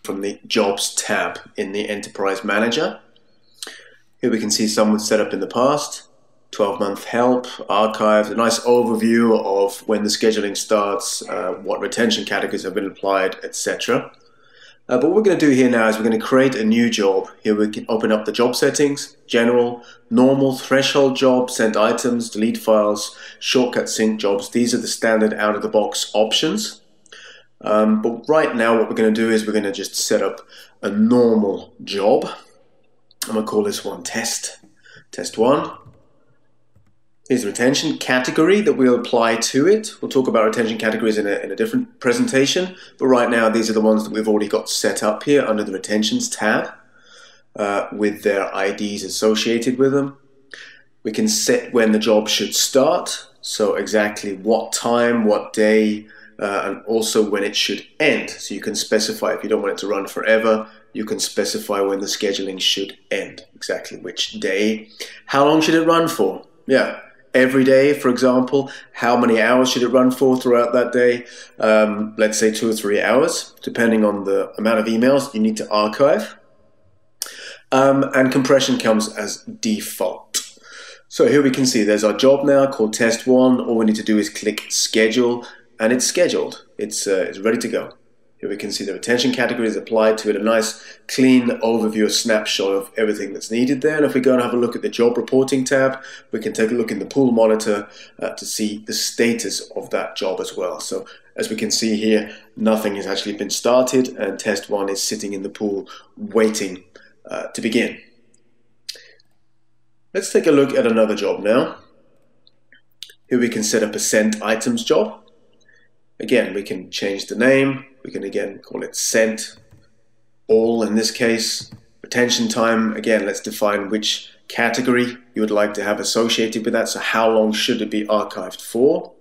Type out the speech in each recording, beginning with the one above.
from the Jobs tab in the Enterprise Manager. Here we can see some was set up in the past, 12-month help, archived, a nice overview of when the scheduling starts, what retention categories have been applied, etc. But what we're going to do here now is we're going to create a new job. Here we can open up the job settings, general, normal, threshold job, sent items, delete files, shortcut sync jobs. These are the standard out-of-the-box options. But right now what we're going to do is we're going to just set up a normal job. I'm going to call this one test 1. Here's the retention category that we'll apply to it. We'll talk about retention categories in a different presentation, but right now these are the ones that we've already got set up here under the retentions tab with their IDs associated with them. We can set when the job should start, so exactly what time, what day, and also when it should end. So you can specify, if you don't want it to run forever, you can specify when the scheduling should end, exactly which day. How long should it run for? Yeah, every day, for example. How many hours should it run for throughout that day? Let's say 2 or 3 hours, depending on the amount of emails you need to archive. And compression comes as default. So here we can see there's our job now called test 1. All we need to do is click schedule, and it's scheduled. It's ready to go. Here we can see the retention category is applied to it, a nice clean overview, a snapshot of everything that's needed there. And if we go and have a look at the job reporting tab, we can take a look in the pool monitor to see the status of that job as well. So as we can see here, nothing has actually been started, and test 1 is sitting in the pool waiting to begin. Let's take a look at another job now. Here we can set up a sent items job. Again, we can change the name. We can again call it sent all in this case. Retention time, again, let's define which category you would like to have associated with that. So how long should it be archived for?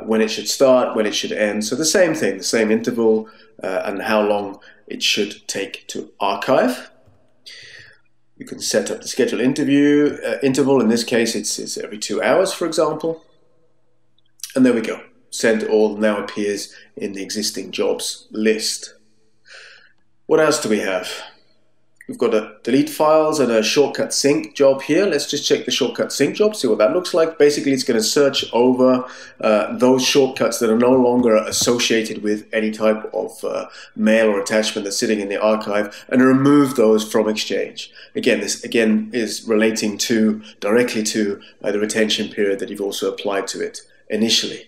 When it should start, when it should end. So the same thing, the same interval, and how long it should take to archive. You can set up the schedule interval. In this case, it's every 2 hours, for example. And there we go. Sent all now appears in the existing jobs list. What else do we have? We've got a delete files and a shortcut sync job here. Let's just check the shortcut sync job, see what that looks like. Basically, it's going to search over those shortcuts that are no longer associated with any type of mail or attachment that's sitting in the archive, and remove those from Exchange. Again, this again is relating directly to the retention period that you've also applied to it initially.